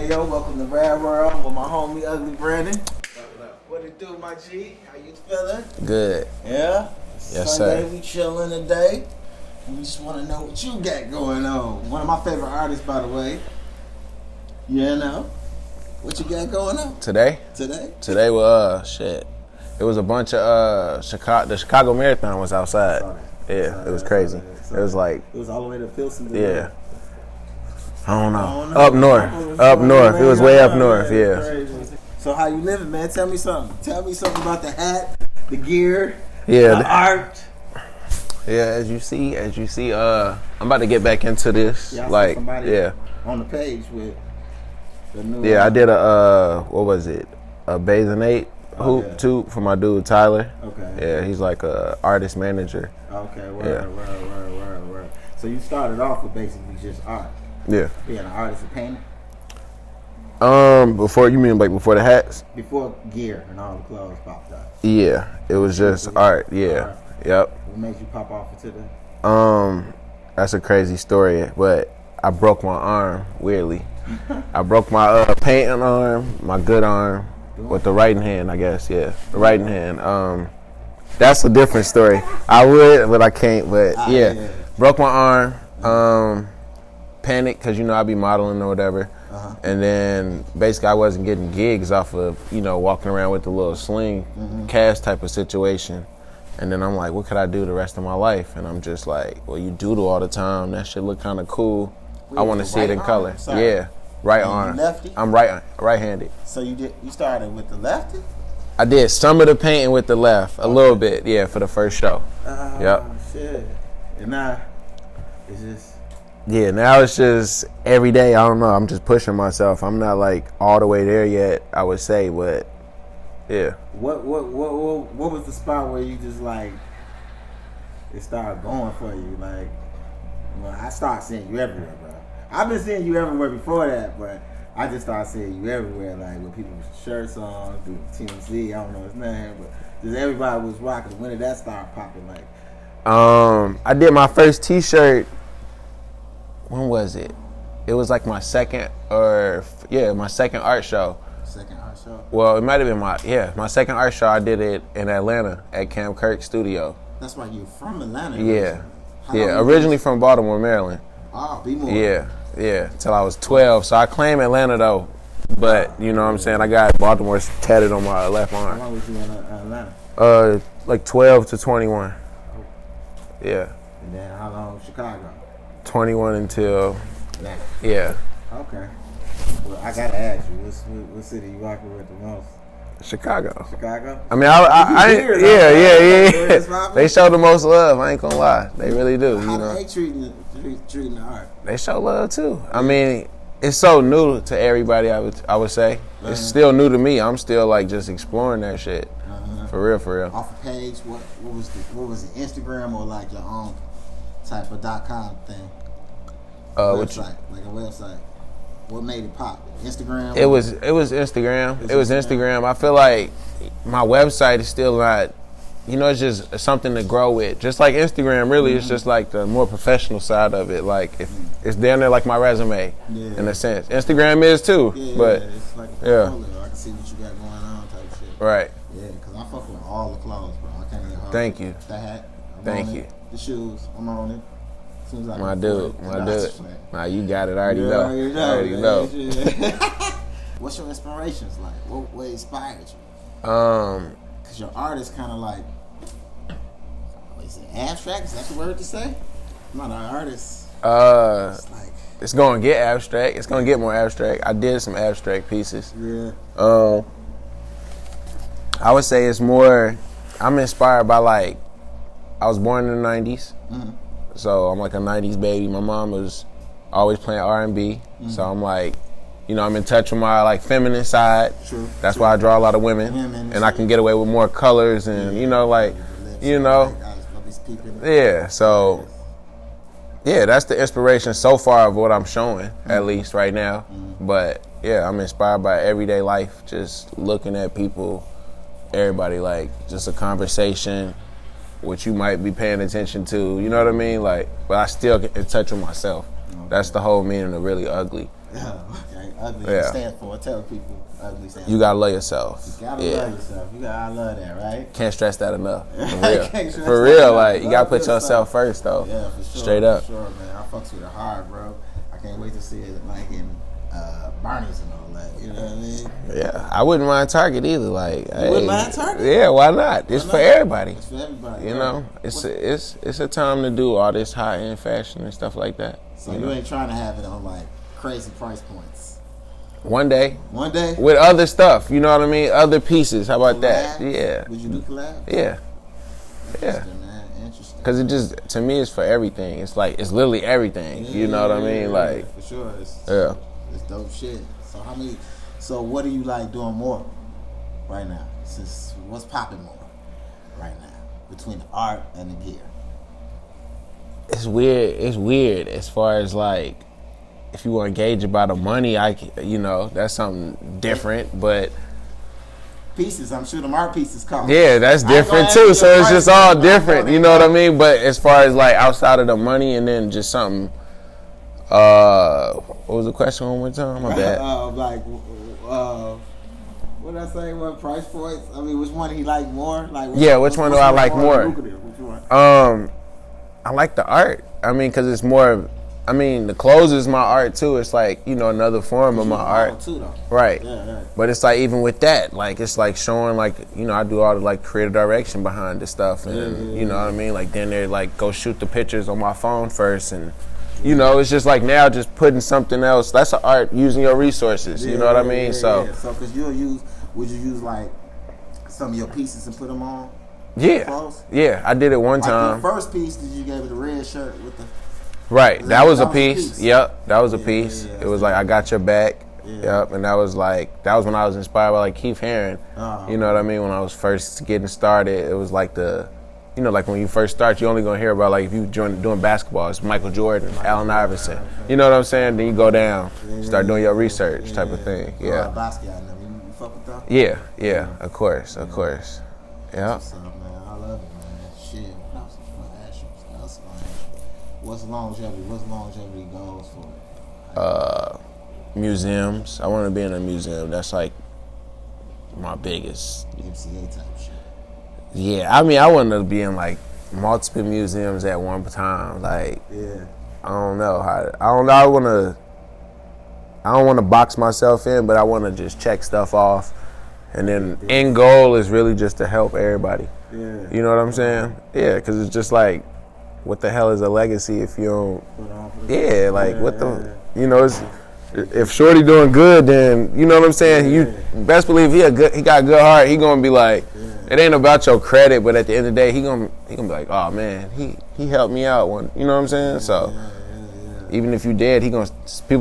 Hey yo, welcome to Rad World with my homie Ugly Brandon. What it do, my G? How you feeling? Good. Yeah? Yes, Sunday, sir. we chilling today. We just want to know what you got going on. One of my favorite artists, by the way. You know? What you got going on? Today? Today was, shit. It was a bunch of, the Chicago Marathon was outside. Yeah, it was crazy. It was like. It was all the way to Pilsen. Yeah. I don't know. Up north. Up north. It was way up north, yeah. So how you living, man? Tell me something. Tell me something about the hat, the gear, yeah, the art. Yeah, as you see, I'm about to get back into this. Yeah, like, yeah. On the page with the new. Yeah, I did what was it? A Basinate hoop too for my dude Tyler. Okay. Yeah, he's like a artist manager. Okay, word. So you started off with basically just art. Yeah. Being an artist and painter? Before, you mean like before the hats? Before gear and all the clothes popped up. Yeah, it was just art, yeah. Art. Yep. What made you pop off into the... That's a crazy story, but I broke my arm, weirdly. I broke my painting arm, my good arm, with the right hand, I guess, yeah. The right hand. That's a different story. I would, but I can't, but yeah. Broke my arm, panicked because, you know, I be modeling or whatever. And then basically I wasn't getting gigs off of, you know, walking around with the little sling cast type of situation. And then I'm like, what could I do the rest of my life? And I'm just like, well, you doodle all the time. That shit look kind of cool. I want to see it in color. Yeah, right arm. Lefty? I'm right-handed. So you started with the lefty? I did some of the painting with the left, a little bit, yeah, for the first show. Yep. Shit. And now it's just... Yeah, now it's just every day. I don't know. I'm just pushing myself. I'm not like all the way there yet, I would say, but yeah. What was the spot where you just like it started going for you? Like, well, I started seeing you everywhere, bro. I've been seeing you everywhere before that, but I just started seeing you everywhere, like with people's shirts on, through TMZ. I don't know his name, but just everybody was rocking. When did that start popping? Like, I did my first T-shirt. When was it? It was like my second art show. Second art show? Well, it might have been my second art show. I did it in Atlanta at Cam Kirk Studio. That's why you're from Atlanta. Yeah. Originally from Baltimore, Maryland. Oh, be more. Yeah, till I was 12. So I claim Atlanta though, but you know what I'm saying? I got Baltimore tatted on my left arm. How long was you in Atlanta? Like 12 to 21. Oh. Yeah. And then how long Chicago? 21 until now. Yeah. Okay. Well, I gotta ask you, what city you rocking with the most? Chicago. I mean, yeah. They show the most love. I ain't gonna lie, they really do. How you know, they treating the art? They show love too. I mean, it's so new to everybody. I would say it's still new to me. I'm still like just exploring that shit. For real. Off the page, what was it? Instagram or like your own type of .com thing? Website, like a website. What made it pop? Instagram? It was Instagram. It was Instagram. I feel like my website is still not, you know, it's just something to grow with. Just like Instagram, really, it's just like the more professional side of it. Like it's down there like my resume, in a sense. Instagram is too, but it's like a portfolio. I can see what you got going on, type shit. Right. Yeah, because I fuck with all the clothes, bro. I can't get hard. Thank you. The hat. Thank you. The shoes, I'm on it. My dude. Nah, you got it. I already know. What's your inspirations like? What inspired you? Cause your art is kind of like, is it abstract? Is that the word to say? I'm not an artist. It's gonna get abstract. It's gonna get more abstract. I did some abstract pieces. Yeah. I would say it's more. I'm inspired by like, I was born in the '90s. So I'm like a 90s baby. My mom was always playing R&B. So I'm like, you know, I'm in touch with my like feminine side. True. That's why I draw a lot of women. And I can get away with more colors and, you know, like, you know. Yeah, so, yeah, that's the inspiration so far of what I'm showing, at least right now. But, yeah, I'm inspired by everyday life, just looking at people, everybody, like, just a conversation, which you might be paying attention to, you know what I mean? Like, but I still get in touch with myself. Okay. That's the whole meaning of Really Ugly. Yeah, okay. Ugly stands for. Tell people ugly stands for. You gotta love yourself. You gotta love yourself. You gotta love that, right? Can't stress that enough. For real, like you gotta put yourself first, though. Yeah, for sure. Straight up. For sure, man. I fucks with it hard, bro. I can't wait to see it like in Barney's and all that. You know what I mean? Yeah, I wouldn't mind Target either. Like, you wouldn't mind Target? Yeah, why not? It's for everybody. It's for everybody. You know, it's a time to do all this high end fashion and stuff like that. So you ain't trying to have it on like crazy price points. One day. One day? With other stuff, you know what I mean? Other pieces. How about that? Yeah. Would you do collab? Yeah. Interesting, man. Interesting. Because it just, to me, it's for everything. It's like, it's literally everything. You know what I mean? Like, for sure. It's dope shit. So what are you like doing more right now? What's popping more right now between the art and the gear? It's weird as far as like, if you want to gauge about the money, that's something different, but pieces, I'm sure them art pieces cost. Yeah, that's different too. So it's just all different, you know what I mean? But as far as like outside of the money and then just something, what was the question one more time? My bad. What did I say? What price points? I mean, which one he like more? Which one do I like more? Which one? I like the art. I mean, because it's more. I mean, the clothes is my art too. It's like, another form of my art. Too, though. Right. Yeah. But it's like, even with that, like, it's like showing, like, I do all the like creative direction behind the stuff, and you know what I mean. Like, then they like go shoot the pictures on my phone first, and it's just like now just putting something else. That's an art, using your resources. You know what I mean? So because would you use like some of your pieces and put them on? Yeah, I did it one time. The first piece that you gave me, the red shirt with the. Right, that was a piece. Yep, that was a piece. It was like, I got your back. Yeah. Yep, and that was when I was inspired by like Keith Haring. You know what I mean? When I was first getting started, it was like like when you first start, you only gonna hear about like if you doing basketball, it's Michael Jordan, Allen Iverson. You know what I'm saying? Then you go down, start doing your research type of thing. Yeah. You fuck with that? Yeah. Of course. Yeah. What's up, man? I love it, man. Shit. What else I ask you? What's longevity goals for it? Museums. I want to be in a museum. That's like my biggest. MCA type shit. Yeah, I mean, I want to be in like multiple museums at one time. Like, I don't know. I don't want to box myself in, but I want to just check stuff off. And then end goal is really just to help everybody. Yeah. You know what I'm saying? Yeah, because it's just like, what the hell is a legacy if you don't? Yeah, like if Shorty doing good, then you know what I'm saying. You best believe he got a good heart. He gonna be like, it ain't about your credit, but at the end of the day, he gonna be like, oh man, he helped me out one. You know what I'm saying? So even if you dead, people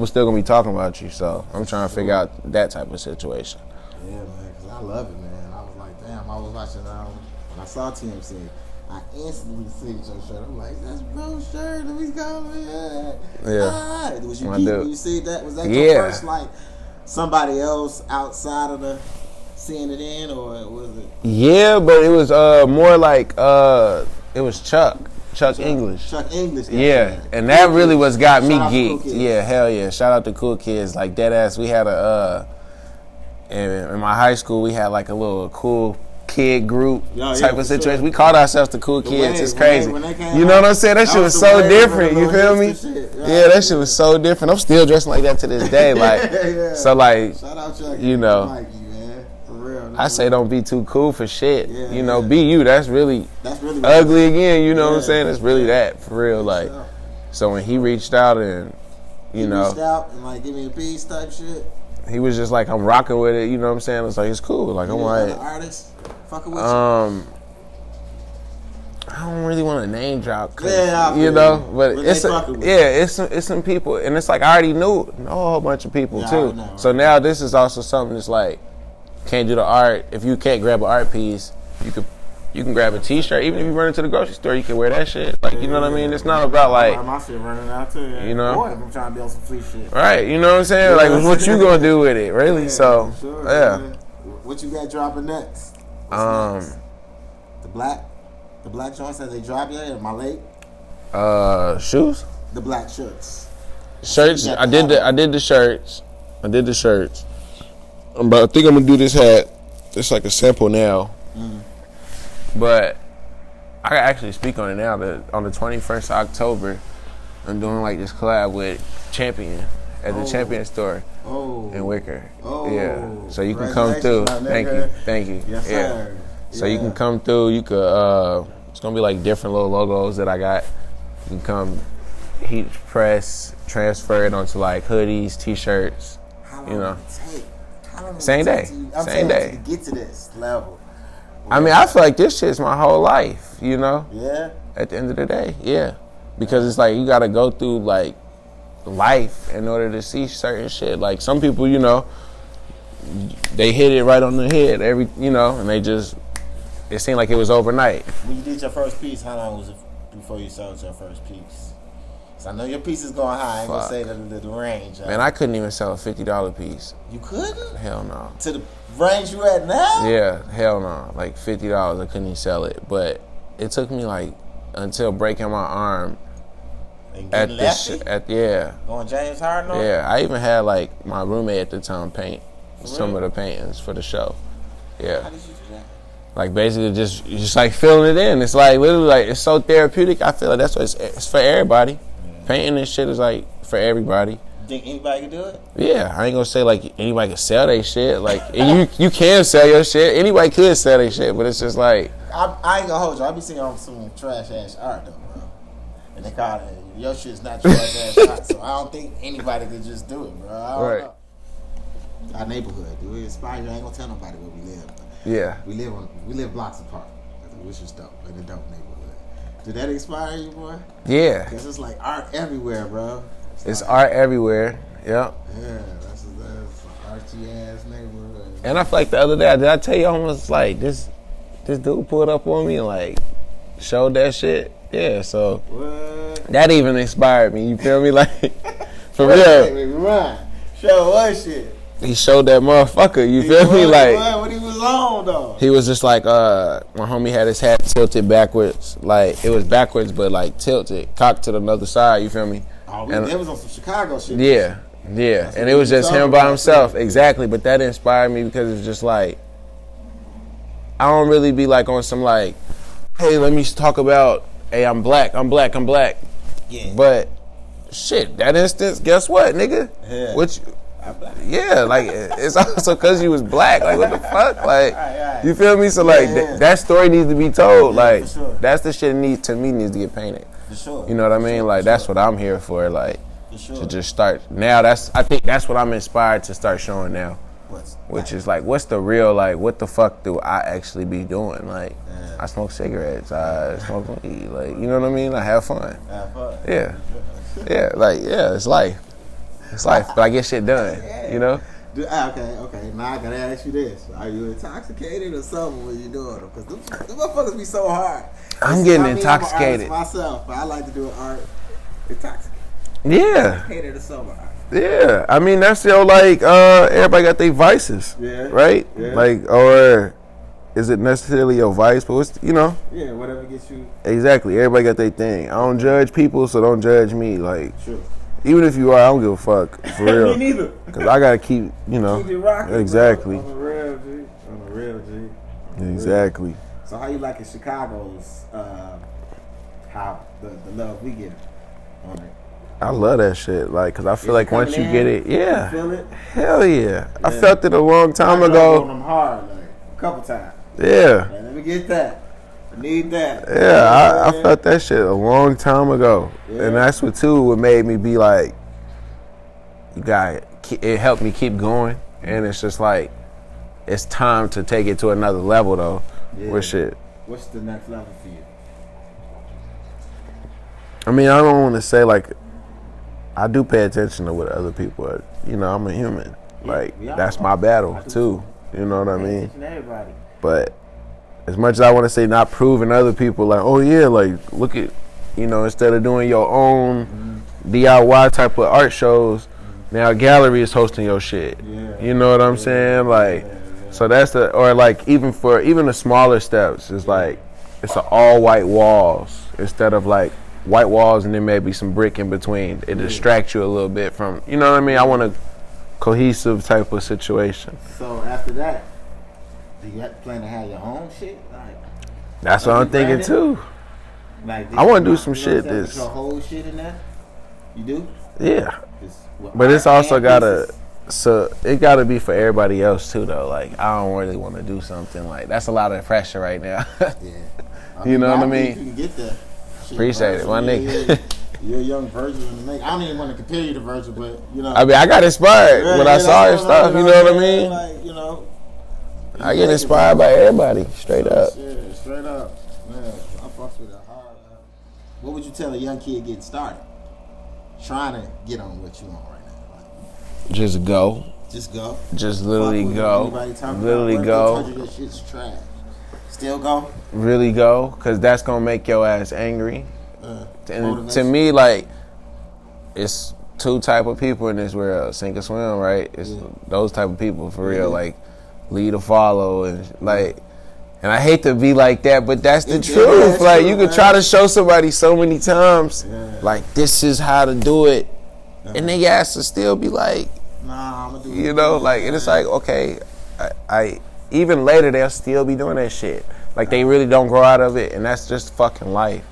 still gonna be talking about you. So I'm trying to figure out that type of situation. Yeah, man, because I love it, man. I was like, damn, I was watching, when I saw TMC, I instantly seen your shirt. I'm like, that's bro's shirt. Let me go, man. Yeah. Was you when you see that? Was that your first, like, somebody else outside of the seeing it in, or was it? Yeah, but it was more like, it was Chuck English. Chuck English. Yeah, and that really was got me geeked. Yeah, hell yeah. Shout out to Cool Kids. Like, dead ass, we had in my high school, we had like a little cool kid group type of situation. Sure. We called ourselves the Cool Kids. It's crazy. When they you know what I'm saying? That shit was so different. You feel me? Yeah, that shit was so different. I'm still dressing like that to this day. Like, so like, shout out Chuck. For real. I say don't be too cool for shit. Be you. That's really ugly again. You know what I'm saying? It's really that for real. Like, so when he reached out and reached out and like give me a piece type shit. He was just like, I'm rocking with it, you know what I'm saying? It's like, it's cool. Like, I'm like, artists fucking with you. I don't really want to name drop, but it's some people, and it's like I already know a whole bunch of people too. Know, right? So now this is also something that's like, can't do the art. If you can't grab an art piece, you can grab a T-shirt. Even if you run into the grocery store, you can wear that shit. Like, you know what I mean? It's not about like, my shit running out too. Yeah. You know, boy, I'm trying to build some free shit. Right? You know what I'm saying? Like, what you gonna do with it, really? So, sure, man. What you got dropping next? Next? The black joints that they drop yet? Am I late? Shoes. The black shirts. Shirts. I did the shirts. I did the shirts. But I think I'm gonna do this hat. It's like a sample now. But I can actually speak on it now. On the 21st of October, I'm doing like this collab with Champion at the Champion store in Wicker. Yeah. So you can come through. Thank you. Yes, sir. So you can come through. You could. It's gonna be like different little logos that I got. You can come heat press, transfer it onto like hoodies, t-shirts. How long You know. did it take? How long did Same it day. take to Same saying day. To get to this level. I mean, I feel like this shit's my whole life. You know. Yeah. At the end of the day, yeah. Because it's like you gotta go through like life in order to see certain shit. Like some people, you know, they hit it right on the head and they just, it seemed like it was overnight. When you did your first piece, how long was it before you sold your first piece? So I know your piece is going high. I ain't gonna say the range. Man, I couldn't even sell a $50 piece. You couldn't? Hell no. To the range you at now? Yeah, hell no. Like $50, I couldn't even sell it. But it took me like until breaking my arm And at getting the lefty? yeah. Going James Harden on? Yeah, I even had like my roommate at the time paint some of the paintings for the show. Yeah. How did you do that? Like basically just like filling it in. It's like literally like it's so therapeutic. I feel like that's what it's for everybody. Painting and shit is like for everybody. Think anybody can do it? Yeah, I ain't gonna say like anybody can sell their shit. Like and you can sell your shit. Anybody could sell their shit, but it's just like I ain't gonna hold you. I be seeing on some trash ass art though, bro. And they call it your shit's not trash ass art. So I don't think anybody could just do it, bro. I don't know. Our neighborhood, do we inspire you? I ain't gonna tell nobody where we live. Yeah. We live blocks apart, which is dope, in a dope neighborhood. Did that inspire you, boy? Yeah. Because it's like art everywhere, bro. It's art everywhere. Yep. Yeah, that's an artsy ass neighborhood. And I feel like the other day, did I tell you I almost like this dude pulled up on me and like showed that shit? Yeah, so What? that even inspired me. You feel me? Like for Wait, real. Ryan, show what shit? He showed that motherfucker. You feel me? Like what he was on though? he was just like my homie had his hat tilted backwards, like it was backwards but like tilted, cocked to the other side. You feel me? Oh, it was on some Chicago shit. Yeah, and it was just him by himself. Exactly, but that inspired me because it's just like I don't really be like on some like, hey, let me talk about, hey, I'm black. Yeah. But shit, that instance, guess what, nigga? Yeah. Which, I'm black. yeah, like it's also because you was black. Like what the fuck? Like Right. you feel me? So like that story needs to be told. Like for sure. that's the shit needs to get painted. For sure. You know what I mean? Like that's what I'm here for. Like For sure. to just start now. I think that's what I'm inspired to start showing now. Which is like, what's the real, like, what the fuck do I actually be doing? Like, I smoke cigarettes, I smoke weed, like, you know what I mean? I have fun. Yeah. Yeah, like, yeah, it's life. It's life, but I get shit done, you know? Okay. Now I gotta ask you this: are you intoxicated or something when you doing them? Because them motherfuckers be so hard. I'm getting intoxicated. I'm an artist myself, but I like to do art intoxicated. Yeah. Intoxicated or sober art. Yeah, I mean that's like everybody got their vices, right? Yeah. Like, or is it necessarily your vice? But what's Yeah, whatever gets you. Exactly. Everybody got their thing. I don't judge people, so don't judge me. Like, Sure. even if you are, I don't give a fuck for real. Me neither. Cause I gotta keep, Keep it rocking, exactly. On the real G. Exactly. So how you like in Chicago's how the love we get on it? I love that shit, like, cause I feel like once you get it, You feel it? hell yeah. I felt it a long time I ago. on them hard, like a couple times. Yeah. Man, let me get that. I need that. Yeah, I felt that shit a long time ago, Yeah. and that's what made me be like, it helped me keep going, and it's just like, it's time to take it to another level though. Yeah. With shit. What's the next level for you? I mean, I don't want to say like, I do pay attention to what other people are. You know, I'm a human. Like that's my battle too. You know what I mean? Everybody. But as much as I want to say not proving other people like, oh yeah, like look at, instead of doing your own DIY type of art shows, now a gallery is hosting your shit. Yeah. You know what I'm saying? Like, so that's or like even the smaller steps is like, it's all white walls instead of like white walls and then maybe some brick in between. It distracts you a little bit from, you know what I mean? I want to cohesive type of situation. So after that, do you plan to have your own shit? Like, that's what I'm thinking too. Like, I want to do some shit. This your whole shit in there. You do? Yeah. But it's also it gotta be for everybody else too though. Like I don't really want to do something like that's a lot of pressure right now. Yeah. You know what I mean? You can get there. Shit, appreciate it, my nigga. You're a young Virgil in the make. I don't even want to compare you to Virgil, but you know. I mean, I got inspired when I saw his stuff. You know what I mean? Like, you know. I get inspired by everybody, straight up. Yeah, straight up. Man, I fucks with it hard. What would you tell a young kid getting started? Trying to get on what you on right now. Like, just go. Just go. Just literally go. Literally go. Your shit's trash. Still go. Really go, cause that's gonna make your ass angry. And to me, like, it's two type of people in this world: sink or swim, right? It's those type of people for real, like lead or follow, and like. And I hate to be like that, but that's the truth. Like, you can try to show somebody so many times, like, this is how to do it. And they ass to still be like, nah, I'm gonna do it. You know, like, and it's like, okay, I even later, they'll still be doing that shit. Like, they really don't grow out of it, and that's just fucking life.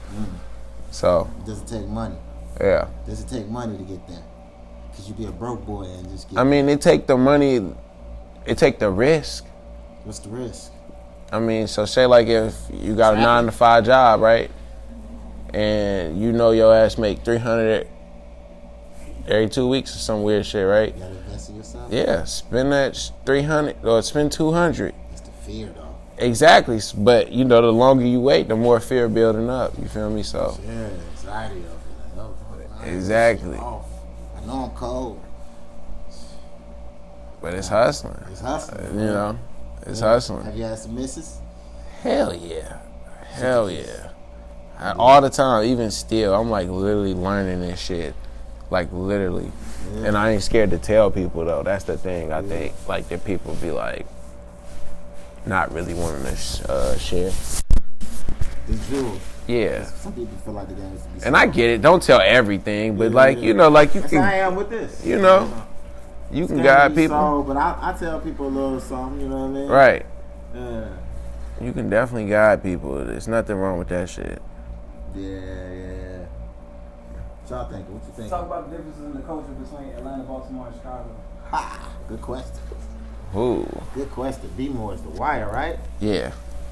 So. Does it take money? Yeah. Does it take money to get there? Because you be a broke boy and just get I mean, it take the money, it take the risk. What's the risk? I mean, so say like if you got a 9-to-5 job, right? And you know your ass make $300 every 2 weeks or some weird shit, right? You gotta invest in yourself? Yeah, spend that $300 or spend $200. It's the fear though. Exactly, but you know the longer you wait, the more fear building up. You feel me? So. Yeah, anxiety of it. Exactly. I know I'm cold. But it's hustling. It's hustling. You know. It's hustling. Have you had some misses? Hell yeah. Hell yeah. All the time, even still, I'm like literally learning this shit. Like literally. Yeah. And I ain't scared to tell people though. That's the thing I think. Like that people be like not really wanting to share. The jewels. Yeah. Some people feel like the game is to be and I get it. Don't tell everything, but like, you know, like you That's can. how I am with this. You know. You can guide people. Sold, but I tell people a little something, you know what I mean? Right. Yeah. You can definitely guide people. There's nothing wrong with that shit. Yeah. What y'all think? What you think? Talk about the differences in the culture between Atlanta, Baltimore, and Chicago. Ha! Good question. Ooh. Good question. B-More is The Wire, right? Yeah.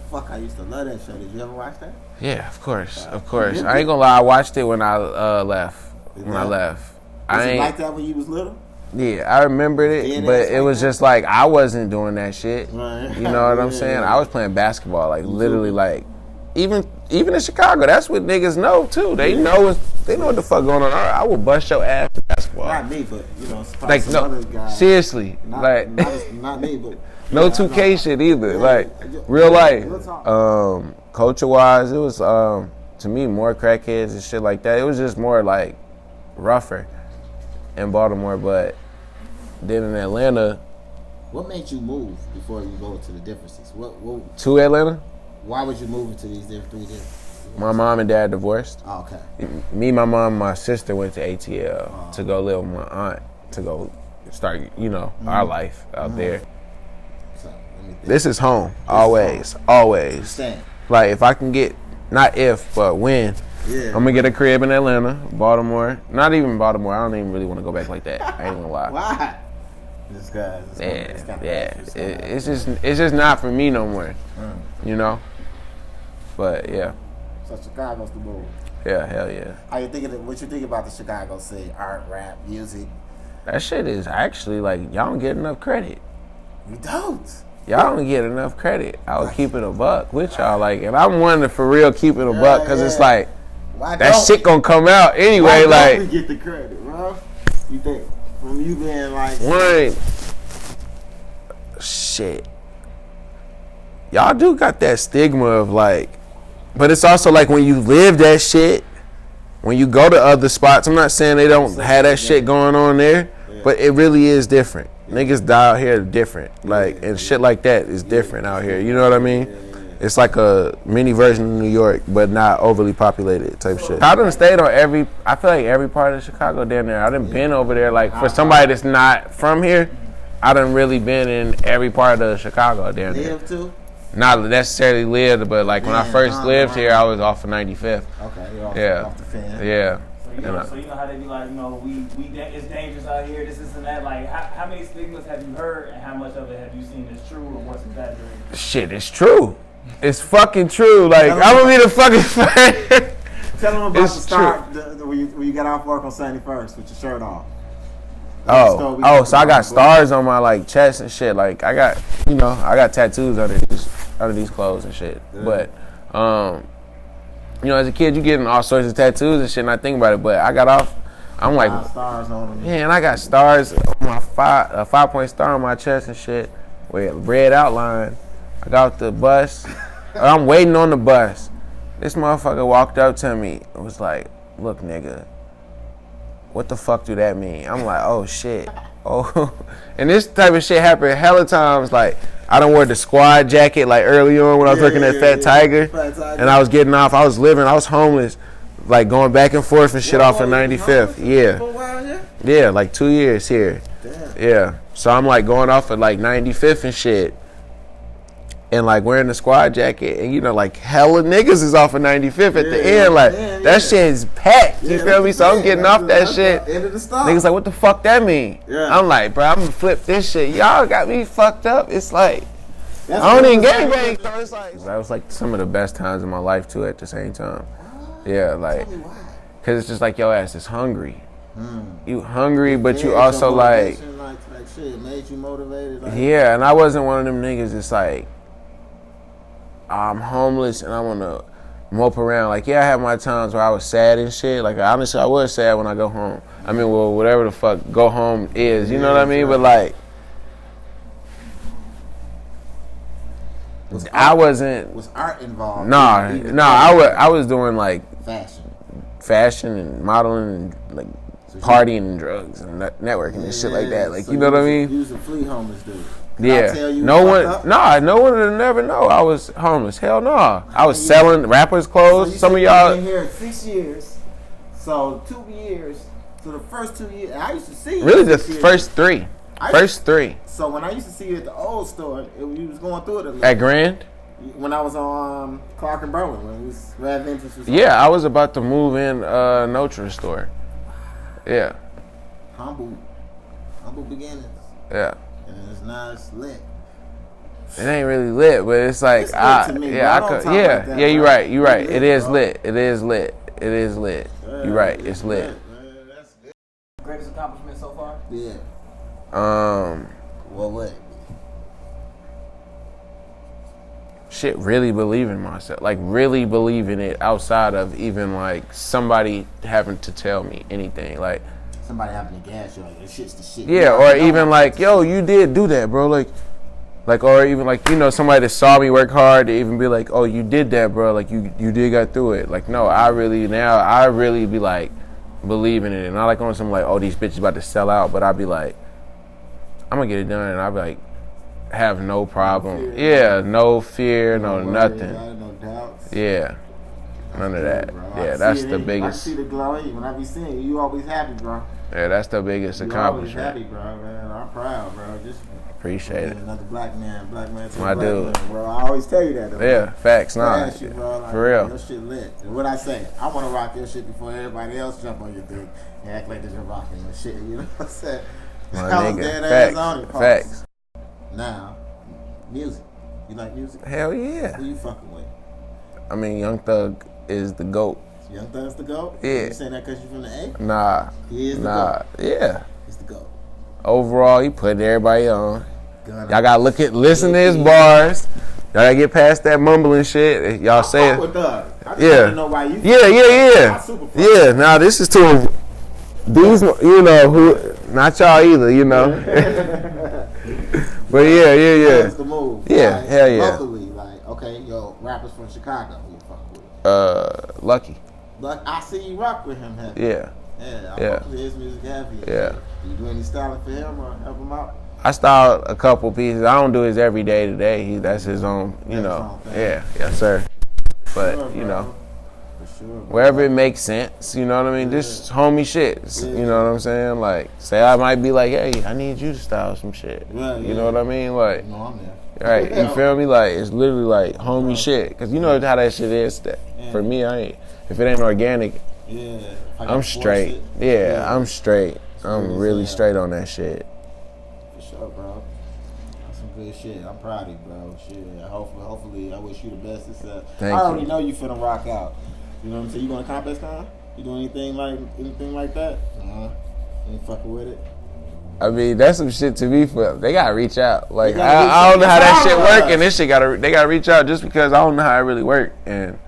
Fuck, I used to love that show. Did you ever watch that? Yeah, of course. Of course. I ain't gonna lie, I watched it when I left. I left. Was it like that when you was little? Yeah, I remembered it, but it was just like I wasn't doing that shit. Right. You know what I'm saying? I was playing basketball, like literally, like even in Chicago. That's what niggas know too. They know what the fuck going on. I will bust your ass in basketball. Not me, but you know, like some other guys. Seriously, like not me, but no 2K shit either. Like real life, culture wise, it was to me more crackheads and shit like that. It was just more like rougher in Baltimore, but then in Atlanta. What made you move before you go to the differences? What to Atlanta? Why would you move into these three different? My mom and dad divorced. Oh, okay. Me, my mom, and my sister went to ATL to go live with my aunt to go start, you know, our life out there. So, this is home, always. Like if I can get, not if, but when. Yeah. I'm gonna get a crib in Atlanta, Baltimore. Not even Baltimore. I don't even really want to go back like that. I ain't gonna lie. Why? This guy. It's just not for me no more. You know. But yeah. So Chicago's the move. Yeah, hell yeah. How you thinking? What you think about the Chicago scene? Art, rap, music. That shit is actually like y'all don't get enough credit. We don't. Y'all don't get enough credit. I was keeping a buck with y'all, like, and I'm one to for real keep it a buck because it's like. That shit gonna come out anyway. Why don't like, we get the credit, bro? You think from you being like one shit, y'all do got that stigma of like, but it's also like when you live that shit, when you go to other spots. I'm not saying they don't have that shit going on there, but it really is different. Niggas die out here different, like, and shit like that is different out here. You know what I mean? It's like a mini version of New York, but not overly populated type shit. I done stayed on I feel like every part of Chicago down there. I done been over there. Like for somebody that's not from here, I done really been in every part of Chicago down there. Live too? Not necessarily lived, but like when I first lived here, I was off of 95th. Okay, you're off the fan. Yeah. So you know how they be like, it's dangerous out here, this and that. Like, how many stigmas have you heard, and how much of it have you seen is true, or what's exaggerated? Shit, it's true. It's fucking true. Like, I'm gonna be the fucking fan. Tell them about the start when you got off work on 71st with your shirt off. So I got stars on my like chest and shit. Like I got tattoos under these clothes and shit. Yeah. But as a kid, you getting all sorts of tattoos and shit, and I think about it. But I got off. I'm like, stars on them. Man, I got stars on my a 5-point star on my chest and shit with red outline. I got off the bus. I'm waiting on the bus. This motherfucker walked up to me and was like, "Look, nigga, what the fuck do that mean?" I'm like, "Oh shit." Oh, and this type of shit happened hella times. Like, I done wore the squad jacket like early on when I was working at Fat Tiger, and I was getting off. I was homeless, like going back and forth and shit off of 95th. Yeah, like 2 years here. Damn. Yeah, so I'm like going off at like 95th and shit, and like wearing the squad jacket, and like hella niggas is off of 95th at the end. Like that shit is packed. You feel me? So I'm getting off that shit. Niggas like, what the fuck that mean? Yeah. I'm like, bro, I'm gonna flip this shit. Y'all got me fucked up. It's like I don't even gangbang. So it's like that was like some of the best times in my life too. At the same time, yeah, like because it's just like your ass is hungry. You hungry, but you also like shit made you motivated. Yeah, and I wasn't one of them niggas. It's like I'm homeless and I want to mope around. Like, yeah, I had my times where I was sad and shit. Like, honestly, I was sad when I go home. I mean, well, whatever the fuck go home is, you know what I mean? But like, was art involved? I was doing like fashion and modeling and like partying and drugs and networking and shit like that. Like, so you know what I mean? You was a flea homeless dude. No one would never know I was homeless. Hell no. I was selling rappers' clothes. So some of y'all been here 6 years. So 2 years. So the first 2 years, I used to see you. Really, the first three. First three. So when I used to see you at the old store, you was going through it at Grand. When I was on Clark and Berwin, when it was Rad World. Yeah, I was about to move in Notre store. Yeah. Humble beginnings. Yeah. And it's nice lit. It ain't really lit, but it's like it's you're right. You're right. It is lit. It is lit. You're right. It's lit. That's good. Greatest accomplishment so far? Yeah. What? Shit, really believe in myself. Like, really believe in it outside of even like somebody having to tell me anything. Like somebody having to gas you, like, this shit's the shit. Yeah, or even like, yo, you did do that, bro. Like, or even like, somebody that saw me work hard to even be like, oh, you did that, bro. Like, you did got through it. Like, no, I really be like, believe in it. And I like on some like, oh, these bitches about to sell out, but I be like, I'm gonna get it done, and I be like, have no problem. No fear, no nothing. No doubts. Yeah. None of that. Bro. Yeah, that's the biggest. I see the glow in you. When I be seeing you always happy, bro. Yeah, that's the biggest accomplishment. Always happy, bro, man. I'm proud, bro. Just appreciate it. Another black man to my dude, bro. I always tell you that, though. Yeah, facts, nah. You, bro. Like, for real. Your shit lit. What I say, I want to rock your shit before everybody else jump on your thing and act like they're rocking your shit. You know what I'm saying? My nigga. Facts. Now, music. You like music? Hell yeah. Who you fucking with? I mean, Young Thug is the GOAT. Young Thug's the GOAT? Yeah. You saying that because you're from the A? Nah. He is the GOAT. Yeah. He's the GOAT. Overall, he putting everybody on. Y'all gotta listen to his bars. Y'all gotta get past that mumbling shit. Y'all say it. Yeah. Know why you yeah. Now this is to these, who not y'all either, But yeah. That's the move. Yeah, like, hell yeah. Locally, like, okay, rappers from Chicago, who you fuck with? Lucky. I see you rock with him heavy. Yeah. I fuck with his music heavy. Yeah. Do you do any styling for him or help him out? I styled a couple pieces. I don't do his every day to day. That's his own, you know. Yeah, yes, sir. But, Sure, you know, for sure, wherever it makes sense, you know what I mean? Just homie shit. You know what I'm saying? Like, say I might be like, hey, I need you to style some shit. You know what I mean? Like, No, I'm there. right, you feel me? Like, it's literally like homie shit. Because you know how that shit is. For me, if it ain't organic, I'm straight. I'm straight. I'm really straight on that shit. For sure, bro. That's some good shit. I'm proud of you, bro. Shit. Hopefully, I wish you the best success. Thank I already you. know you finna rock out. You know what I'm saying? You going to Complex Con? You doing anything like that? Ain't fucking with it? I mean, that's some shit to me for. They gotta reach out. Like I don't know how that shit work, and this shit they gotta reach out just because I don't know how it really work, and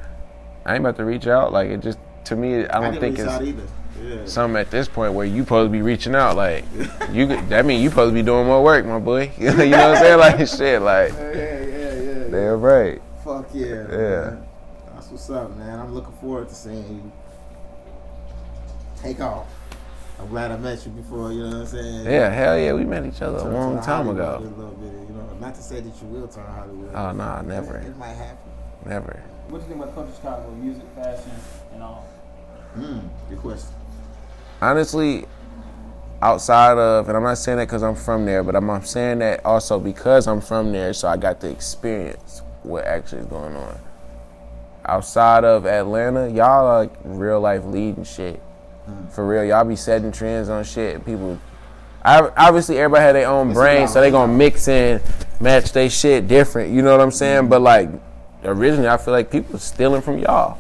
I ain't about to reach out. Like it just to me, I don't think it's something at this point where you supposed to be reaching out. Like that mean you supposed to be doing more work, my boy. You know what I'm saying? Like shit, like damn right. Fuck yeah. Yeah. Man. That's what's up, man. I'm looking forward to seeing you take off. I'm glad I met you before, you know what I'm saying? Yeah, hell yeah, we met each other a long time ago. A little bit, you know, not to say that you will turn Hollywood. Oh, nah, never. It might happen. Never. What do you think about culture Chicago, music, fashion, and all? Good question. Honestly, outside of, and I'm not saying that because I'm from there, but I'm saying that also because I'm from there, so I got to experience what actually is going on. Outside of Atlanta, y'all are like real life leading shit. For real, y'all be setting trends on shit. People, obviously everybody had their own brain, so they gonna mix in, match their shit different. You know what I'm saying? But like, originally I feel like people stealing from y'all,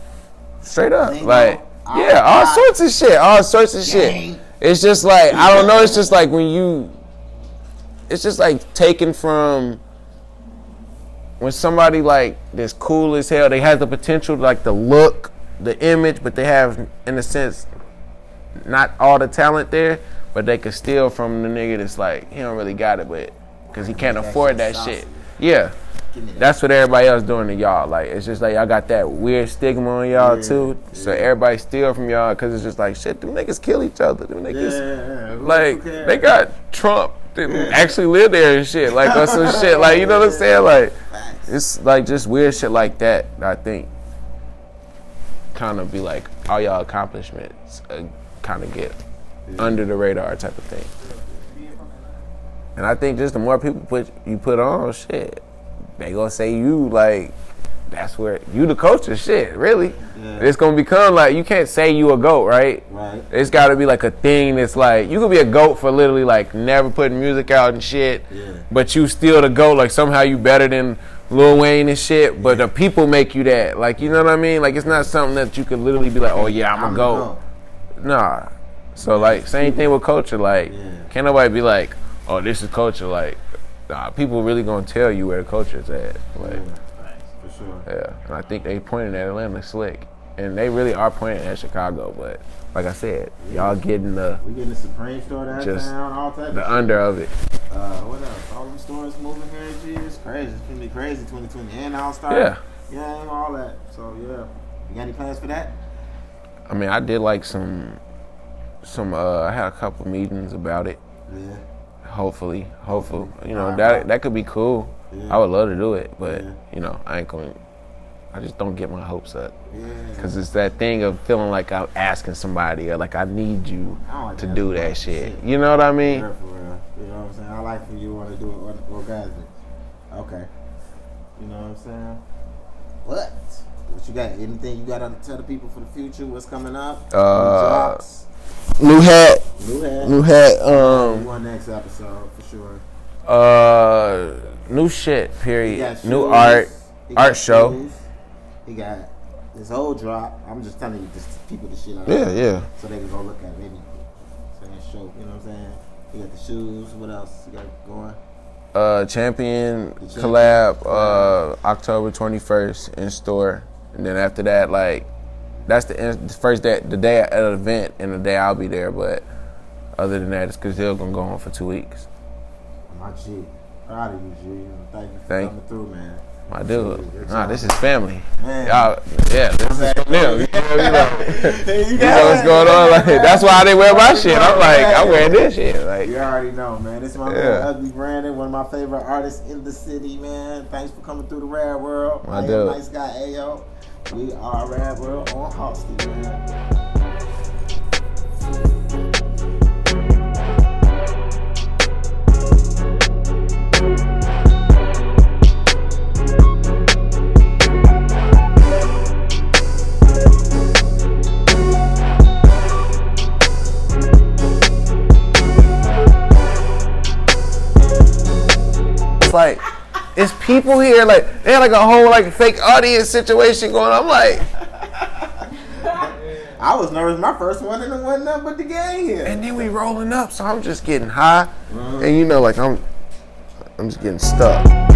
straight up. Like, yeah, all sorts of shit. It's just like I don't know. It's just like it's just like taken from when somebody like this cool as hell. They have the potential, like the look, the image, but they have, in a sense, not all the talent there, but they could steal from the nigga that's like, he don't really got it, but because he can't afford that shit. Yeah. That's what everybody else doing to y'all. Like, it's just like y'all got that weird stigma on y'all too. So everybody steal from y'all because it's just like, shit, them niggas kill each other. Them niggas, like, they got Trump that actually live there and shit. Like, or some shit. Like, you know what I'm saying? Like, it's like just weird shit like that, I think, kind of be like all y'all accomplishments kind of get under the radar type of thing. And I think just the more people you put on, shit, they gonna say you like, that's where you the culture, shit, really. It's gonna become like, you can't say you a GOAT, right? It's gotta be like a thing that's like, you could be a GOAT for literally like never putting music out and shit, but you still the GOAT, like somehow you better than Lil Wayne and shit, but the people make you that. Like, you know what I mean? Like, it's not something that you could literally be like, oh yeah, I'm a GOAT. Nah. So like, same thing with culture. Like, can't nobody be like, oh, this is culture. Like, nah, people really gonna tell you where the culture is at. Like, for sure. Yeah, and I think they pointed at Atlanta slick, and they really are pointing at Chicago. But like I said, y'all getting the Supreme store downtown, all type the under of it. What else? All them stores moving here, G. It's crazy. It's gonna be crazy. 2020 and Halstd. Yeah, and all that. So yeah, you got any plans for that? I mean, I did like some. I had a couple meetings about it. Yeah. Hopefully, you know, that could be cool. I would love to do it, but you know, I just don't get my hopes up. Cause it's that thing of feeling like I'm asking somebody or like I need you to do that shit. You know what I mean? For real. You know what I'm saying? I like for you want to do it organically. Okay. You know what I'm saying? What you got? Anything you got to tell the people for the future? What's coming up? New hat. One next episode for sure. New shit. Period. New art show. Shoes. He got his old drop. I'm just telling you, just people the shit out. Yeah. So they can go look at it. Maybe show. You know what I'm saying? He got the shoes. What else you got going? Champion collab. October 21st in store, and then after that, like. That's the first day, the day at an event, and the day I'll be there. But other than that, it's because they're gonna go on for 2 weeks. My G, proud of you, G. Thank you for coming through, man. My dude. Nah, this is family. Man. Y'all, yeah, this is from them. You You know what's going on? Like, that's why I didn't wear my shit. I'm like, I'm wearing this shit. Like, you already know, man. This is my man, Ugly Brandon, one of my favorite artists in the city, man. Thanks for coming through the Rad World. My dude. Nice guy, Ayo. We are Rad World on Halstd, man. like, it's people here, like, they had like a whole like fake audience situation going on. I'm like, I was nervous. My first one and it wasn't nothing but the gang here. and then we rolling up, so I'm just getting high, and you know, like I'm just getting stuck.